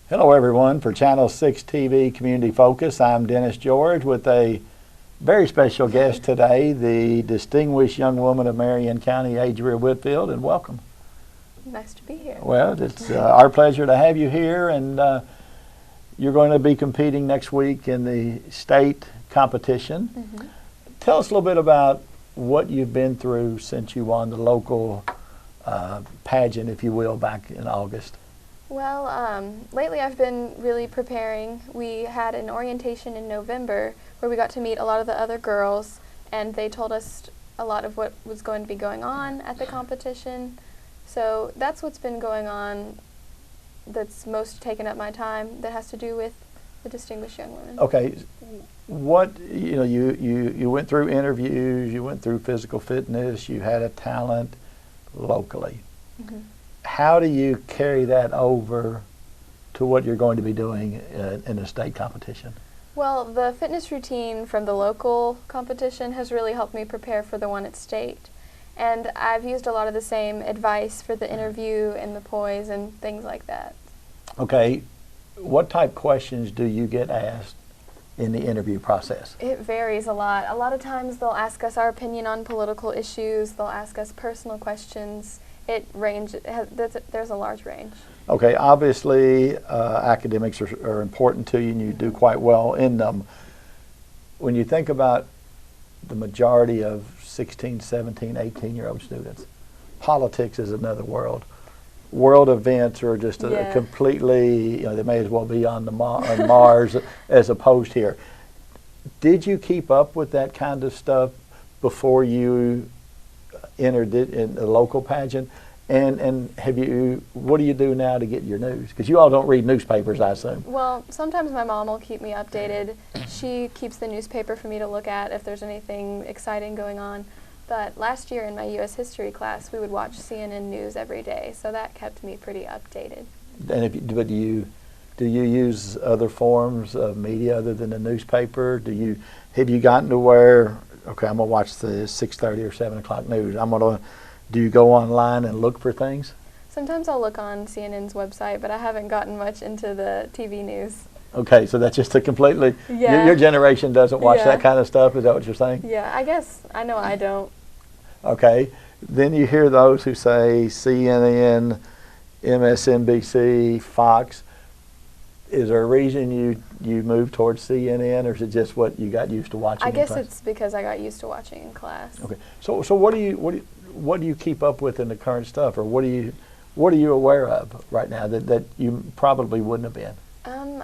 Hello everyone, for Channel 6 TV Community Focus, I'm Dennis George with a very special guest today, the distinguished young woman of Marion County, Adria Whitfield, and welcome. Nice to be here. Well, it's our pleasure to have you here, and you're going to be competing next week in the state competition. Mm-hmm. Tell us a little bit about what you've been through since you won the local pageant, if you will, back in August. Well, lately I've been really preparing. We had an orientation in November where we got to meet a lot of the other girls, and they told us a lot of what was going to be going on at the competition. So that's what's been going on that's most taken up my time, that has to do with the distinguished young women. Okay, you went through interviews, you went through physical fitness, you had a talent locally. Mm-hmm. How do you carry that over to what you're going to be doing in a state competition? Well, the fitness routine from the local competition has really helped me prepare for the one at state. And I've used a lot of the same advice for the interview and the poise and things like that. Okay, what type questions do you get asked in the interview process? It varies a lot. A lot of times they'll ask us our opinion on political issues, they'll ask us personal questions. There's a large range. Okay, obviously academics are important to you and you do quite well in them. When you think about the majority of 16, 17, 18-year-old students, politics is another world. World events are just completely, they may as well be on Mars as opposed here. Did you keep up with that kind of stuff before you entered it in the local pageant? And what do you do now to get your news? Because you all don't read newspapers, I assume. Well, sometimes my mom will keep me updated. She keeps the newspaper for me to look at if there's anything exciting going on. But last year in my U.S. history class, we would watch CNN News every day, so that kept me pretty updated. And do you use other forms of media other than the newspaper? Have you gotten to where, okay, I'm going to watch the 6:30 or 7 o'clock news. Do you go online and look for things? Sometimes I'll look on CNN's website, but I haven't gotten much into the TV news. Okay, so that's just a completely, your generation doesn't watch that kind of stuff, is that what you're saying? Yeah, I guess, I know I don't. Okay, then you hear those who say CNN, MSNBC, Fox. Is there a reason you moved towards CNN, or is it just what you got used to watching? I guess it's because I got used to watching in class. Okay, so what do you keep up with in the current stuff, or what are you aware of right now that you probably wouldn't have been?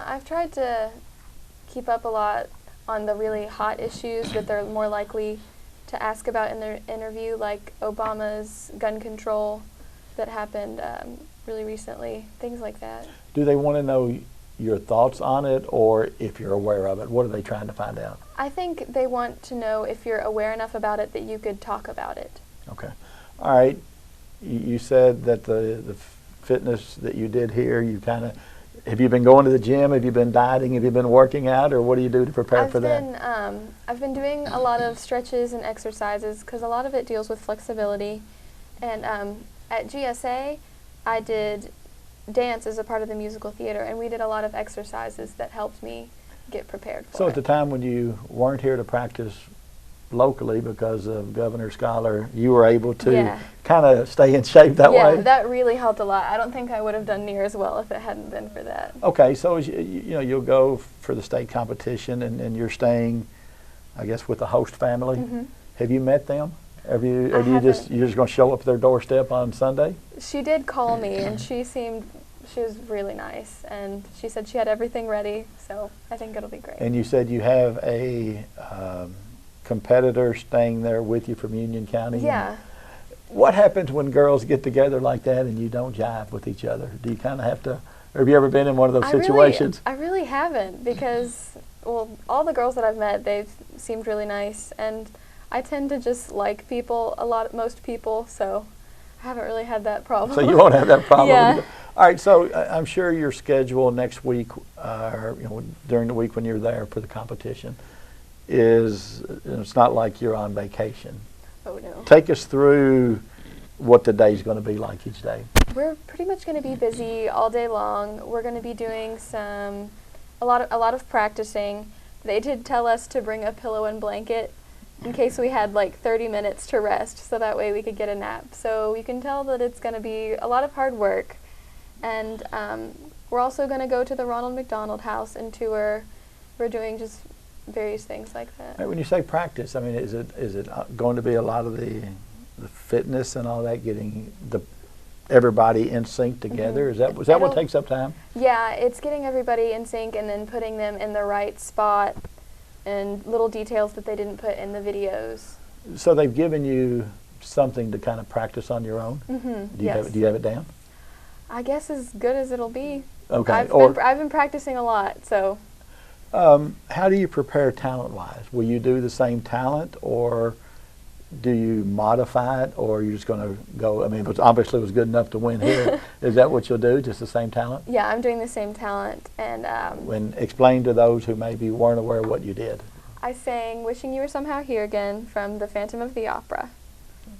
I've tried to keep up a lot on the really hot issues that they're more likely to ask about in their interview, like Obama's gun control that happened really recently, things like that. Do they want to know your thoughts on it, or if you're aware of it? What are they trying to find out? I think they want to know if you're aware enough about it that you could talk about it. Okay. All right. You said that the fitness that you did here, have you been going to the gym? Have you been dieting? Have you been working out? Or what do you do to prepare for that? I've been doing a lot of stretches and exercises because a lot of it deals with flexibility. And at GSA, I did dance as a part of the musical theater, and we did a lot of exercises that helped me get prepared for it. So at the time when you weren't here to practice locally because of Governor Scholar, you were able to kind of stay in shape that way? Yeah, that really helped a lot. I don't think I would have done near as well if it hadn't been for that. Okay, so you'll go for the state competition, and you're staying, I guess, with the host family. Mm-hmm. Have you met them? You're just going to show up at their doorstep on Sunday? She did call me, and she was really nice, and she said she had everything ready, so I think it'll be great. And you said you have a competitor staying there with you from Union County? Yeah. What happens when girls get together like that and you don't jive with each other? Do you kind of have to, or have you ever been in one of those situations? I really haven't, because, well, all the girls that I've met, they've seemed really nice, and I tend to just like most people, so I haven't really had that problem. So you won't have that problem. Yeah. All right, so I'm sure your schedule next week, during the week when you're there for the competition, it's not like you're on vacation. Oh, no. Take us through what the day's going to be like each day? We're pretty much going to be busy all day long. We're going to be doing a lot of practicing. They did tell us to bring a pillow and blanket in case we had like 30 minutes to rest, so that way we could get a nap. So you can tell that it's going to be a lot of hard work. And we're also going to go to the Ronald McDonald House and tour. We're doing just various things like that. When you say practice, I mean, is it going to be a lot of the fitness and all that, getting everybody in sync together? Is that what takes up time? Yeah, it's getting everybody in sync and then putting them in the right spot and little details that they didn't put in the videos. So they've given you something to kind of practice on your own? Mm-hmm. Do you have it down? I guess as good as it'll be. Okay. I've been practicing a lot, so. How do you prepare talent-wise? Will you do the same talent, or do you modify it, or are you just going to go? I mean, it obviously was good enough to win here. Is that what you'll do? Just the same talent? Yeah, I'm doing the same talent, and. Explain to those who maybe weren't aware of what you did. I sang "Wishing You Were Somehow Here Again" from The Phantom of the Opera.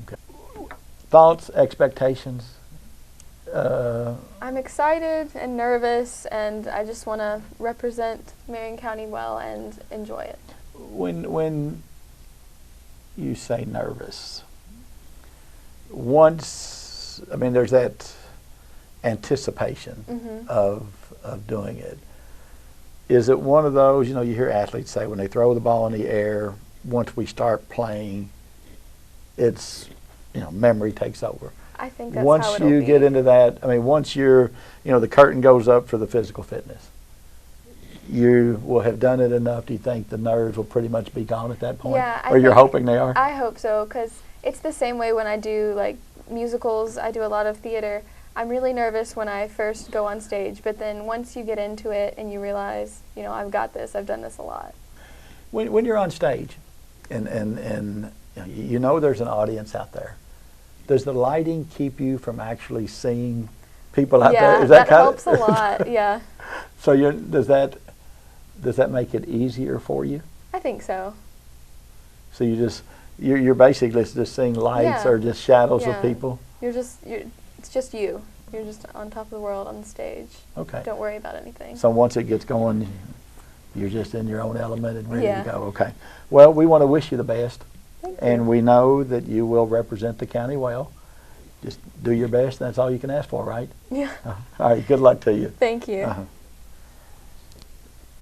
Okay. Thoughts, expectations? I'm excited and nervous, and I just want to represent Marion County well and enjoy it. When you say nervous, there's that anticipation of doing it. Is it one of those, you hear athletes say when they throw the ball in the air, once we start playing, it's, memory takes over. I think that's once how it'll you be. get into that, once the curtain goes up for the physical fitness, you will have done it enough. Do you think the nerves will pretty much be gone at that point? Yeah, or you're hoping they are? I hope so, because it's the same way when I do like musicals. I do a lot of theater. I'm really nervous when I first go on stage, but then once you get into it and you realize, I've got this, I've done this a lot. When you're on stage, and there's an audience out there, does the lighting keep you from actually seeing people out there? Yeah, that helps a lot. Yeah. So does that make it easier for you? I think so. So you're basically just seeing lights or just shadows of people. It's just you. You're just on top of the world on the stage. Okay. Don't worry about anything. So once it gets going, you're just in your own element and ready to go. Okay. Well, we want to wish you the best. Thank you. And we know that you will represent the county well. Just do your best. That's all you can ask for, right? Yeah. All right. Good luck to you. Thank you. Uh-huh.